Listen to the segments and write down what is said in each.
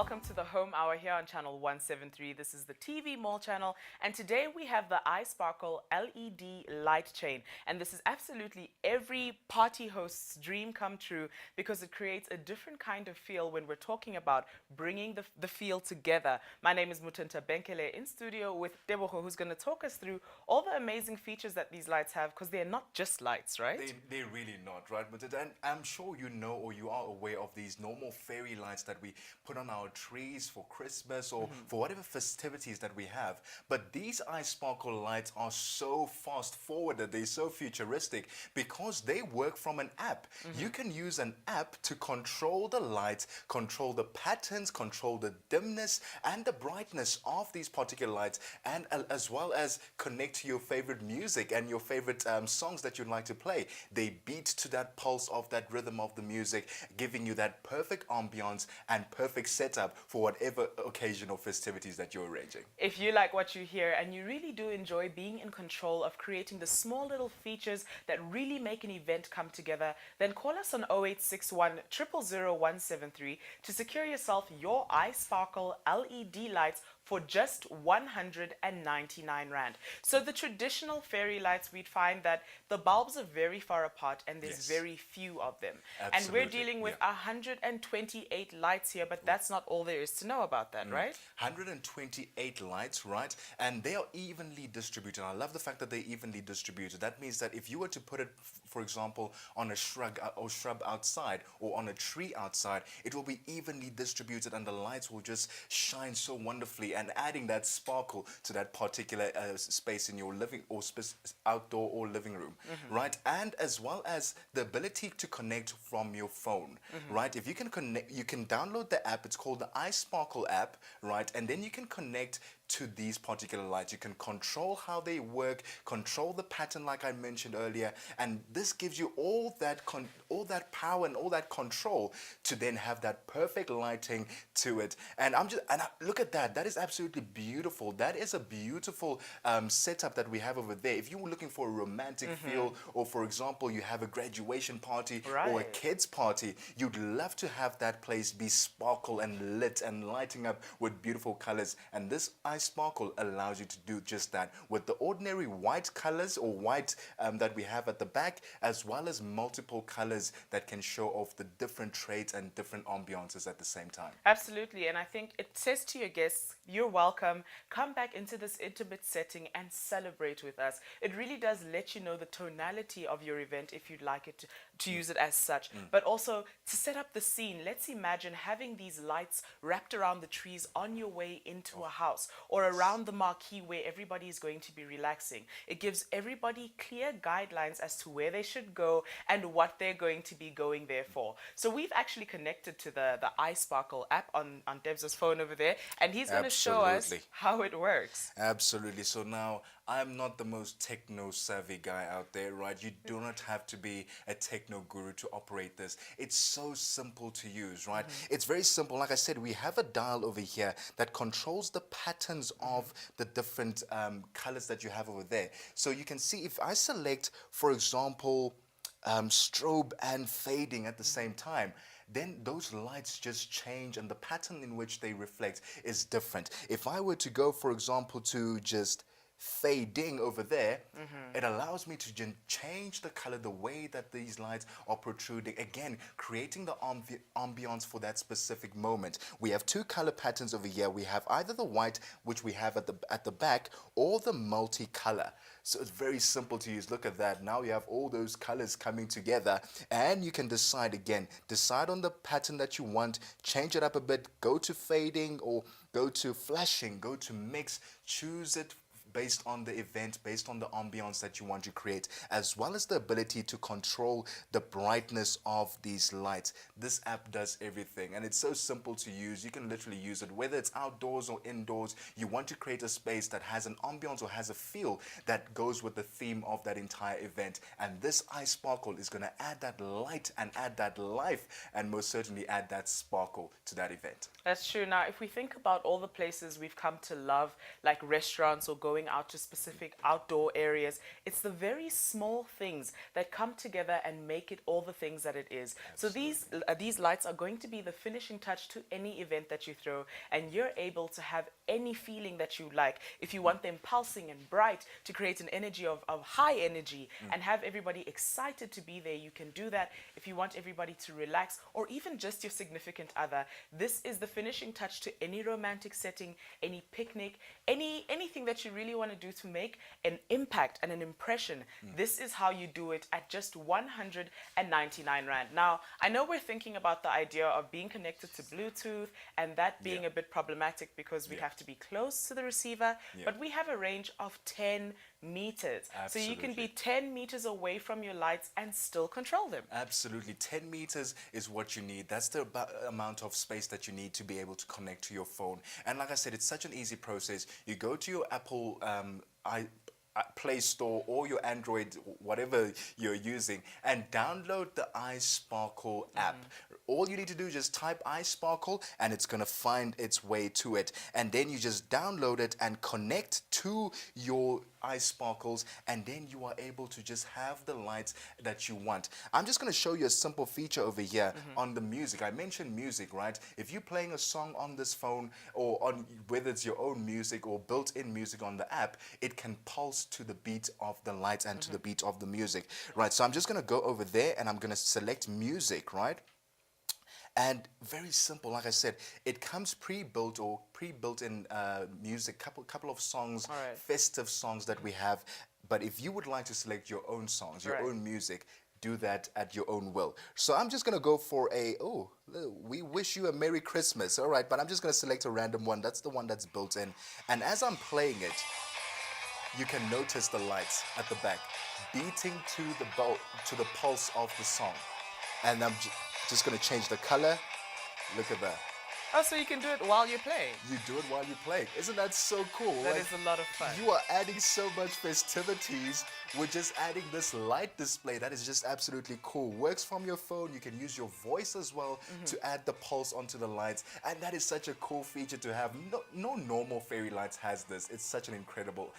welcome to the Home Hour here on channel 173. This is the TV Mall channel, and today we have the iSparkle LED Lightchain. And this is absolutely every party host's dream come true because it creates a different kind of feel when we're talking about bringing the feel together. My name is Mutinta Benkele in studio with Tebogo, who's going to talk us through all the amazing features that these lights have, because they're not just lights, right? They're really not, right? And I'm sure you know or you are aware of these normal fairy lights that we put on our trees for Christmas or for whatever festivities that we have. But these iSparkle lights are so fast forwarded, they're so futuristic because they work from an app. You can use an app to control the lights, control the patterns, control the dimness and the brightness of these particular lights, and as well as connect to your favorite music and your favorite songs that you'd like to play. They beat to that pulse of that rhythm of the music, giving you that perfect ambiance and perfect setup for whatever occasion or festivities that you're arranging. If you like what you hear and you really do enjoy being in control of creating the small little features that really make an event come together, then call us on 0861 000 173 to secure yourself your iSparkle LED lights for just 199 Rand. So the traditional fairy lights, we'd find that the bulbs are very far apart and there's very few of them. Absolutely. And we're dealing with 128 lights here, but that's not all there is to know about that, right? 128 lights, right? And they are evenly distributed. I love the fact that they're evenly distributed. That means that if you were to put it, for example, on a shrub outside or on a tree outside, it will be evenly distributed and the lights will just shine so wonderfully and adding that sparkle to that particular space in your living or outdoor or living room, right? And as well as the ability to connect from your phone, right? If you can connect, you can download the app. It's called the iSparkle app, right? And then you can connect to these particular lights. You can control how they work, control the pattern like I mentioned earlier, and this gives you all that power and all that control to then have that perfect lighting to it. And look at that. That is absolutely beautiful. That is a beautiful setup that we have over there. If you were looking for a romantic feel, or for example, you have a graduation party or a kids party, you'd love to have that place be sparkle and lit and lighting up with beautiful colors. And this iSparkle allows you to do just that with the ordinary white colors or white that we have at the back, as well as multiple colors that can show off the different traits and different ambiances at the same time. Absolutely, and I think it says to your guests, you're welcome, come back into this intimate setting and celebrate with us. It really does let you know the tonality of your event if you'd like it to use it as such, but also to set up the scene. Let's imagine having these lights wrapped around the trees on your way into a house or around the marquee where everybody is going to be relaxing. It gives everybody clear guidelines as to where they should go and what they're going to be going there for. So we've actually connected to the iSparkle app on Deb's phone over there, and he's going to show us how it works. Absolutely. So now, I'm not the most techno-savvy guy out there, right? You do not have to be a techno guru to operate this. It's so simple to use, right? It's very simple. Like I said, we have a dial over here that controls the patterns of the different colors that you have over there. So you can see if I select, for example, strobe and fading at the same time, then those lights just change and the pattern in which they reflect is different. If I were to go, for example, to just fading over there, it allows me to change the color, the way that these lights are protruding, again creating the ambiance for that specific moment. We have two color patterns over here. We have either the white, which we have at the back, or the multicolor. So it's very simple to use. Look at that. Now you have all those colors coming together, and you can decide on the pattern that you want, change it up a bit, go to fading or go to flashing, go to mix, choose it based on the event, based on the ambiance that you want to create, as well as the ability to control the brightness of these lights. This app does everything, and it's so simple to use. You can literally use it, whether it's outdoors or indoors. You want to create a space that has an ambiance or has a feel that goes with the theme of that entire event, and this iSparkle is going to add that light and add that life and most certainly add that sparkle to that event. That's true. Now, if we think about all the places we've come to love, like restaurants or going going out to specific outdoor areas. It's the very small things that come together and make it all the things that it is. Absolutely. So these lights are going to be the finishing touch to any event that you throw, and you're able to have any feeling that you like. If you want them pulsing and bright to create an energy of high energy and have everybody excited to be there, you can do that. If you want everybody to relax, or even just your significant other, this is the finishing touch to any romantic setting, any picnic, anything that you really want to do to make an impact and an impression. This is how you do it at just 199 Rand. Now, I know we're thinking about the idea of being connected to Bluetooth and that being a bit problematic because we have to be close to the receiver, but we have a range of 10 meters. So you can be 10 meters away from your lights and still control them. Absolutely. 10 meters is what you need. That's the amount of space that you need to be able to connect to your phone. And like I said, it's such an easy process. You go to your Apple Play Store or your Android, whatever you're using, and download the iSparkle app. All you need to do is just type iSparkle and it's going to find its way to it. And then you just download it and connect to your iSparkles, and then you are able to just have the lights that you want. I'm just going to show you a simple feature over here on the music. I mentioned music, right? If you're playing a song on this phone, or on whether it's your own music or built-in music on the app, it can pulse to the beat of the lights and to the beat of the music, right? So I'm just going to go over there and I'm going to select music, right? And very simple, like I said, it comes pre-built or pre-built-in music, couple of songs, festive songs that we have. But if you would like to select your own songs, your own music, do that at your own will. So I'm just going to go for we wish you a Merry Christmas. All right, but I'm just going to select a random one. That's the one that's built in. And as I'm playing it, you can notice the lights at the back beating to the pulse of the song. And I'm just going to change the color. Look at that. Oh, so you can do it while you're playing? You do it while you play. Isn't that so cool? That is a lot of fun. You are adding so much festivities with just adding this light display. That is just absolutely cool. Works from your phone. You can use your voice as well to add the pulse onto the lights. And that is such a cool feature to have. No normal fairy lights has this. It's such an incredible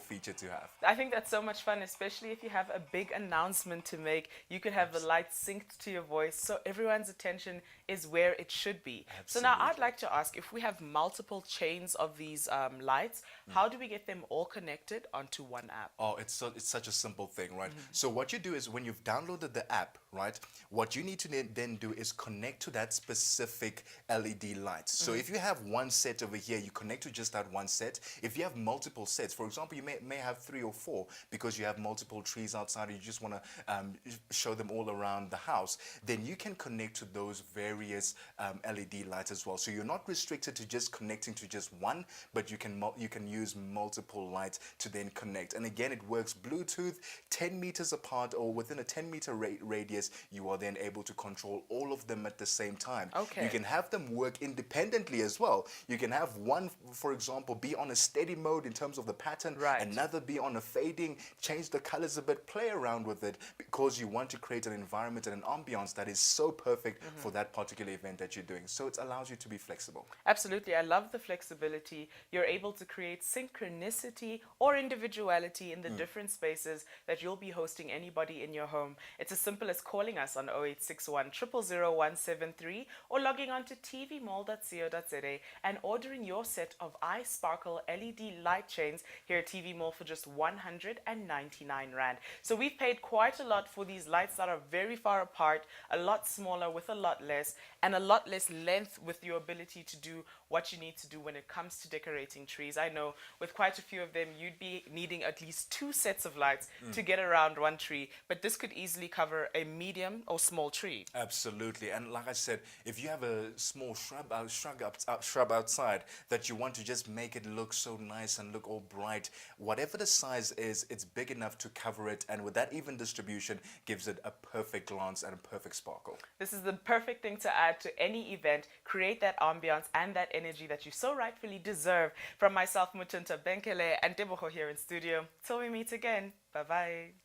feature to have. I think that's so much fun, especially if you have a big announcement to make. You could have the lights synced to your voice, so everyone's attention is where it should be. So now I'd like to ask, if we have multiple chains of these lights, how do we get them all connected onto one app? Oh, it's such a simple thing, right? So what you do is when you've downloaded the app, right, what you need to then do is connect to that specific LED light. So if you have one set over here, you connect to just that one set. If you have multiple sets, for example, you may have 3 or 4 because you have multiple trees outside, you just want to show them all around the house, then you can connect to those various LED lights as well. So you're not restricted to just connecting to just one, but you can use multiple lights to then connect. And again, it works Bluetooth, 10 meters apart or within a 10-meter radius. You are then able to control all of them at the same time. Okay. You can have them work independently as well. You can have one, for example, be on a steady mode in terms of the pattern, another be on a fading, change the colors a bit, play around with it, because you want to create an environment and an ambiance that is so perfect for that particular event that you're doing. So it allows you to be flexible. Absolutely. I love the flexibility. You're able to create synchronicity or individuality in the different spaces that you'll be hosting anybody in your home. It's as simple as calling us on 0861 000 173 or logging on to tvmall.co.za and ordering your set of iSparkle LED light chains here at TV Mall for just 199 Rand. So we've paid quite a lot for these lights that are very far apart, a lot smaller with a lot less, and a lot less length with your ability to do what you need to do when it comes to decorating trees. I know with quite a few of them, you'd be needing at least 2 sets of lights to get around one tree, but this could easily cover a medium or small tree. Absolutely. And like I said, if you have a small shrub outside that you want to just make it look so nice and look all bright, whatever the size is, it's big enough to cover it, and with that even distribution gives it a perfect glance and a perfect sparkle. This is the perfect thing to add to any event, create that ambiance and that energy that you so rightfully deserve. From myself, Mutunta Benkele, and Deboho here in studio. Till we meet again. Bye-bye.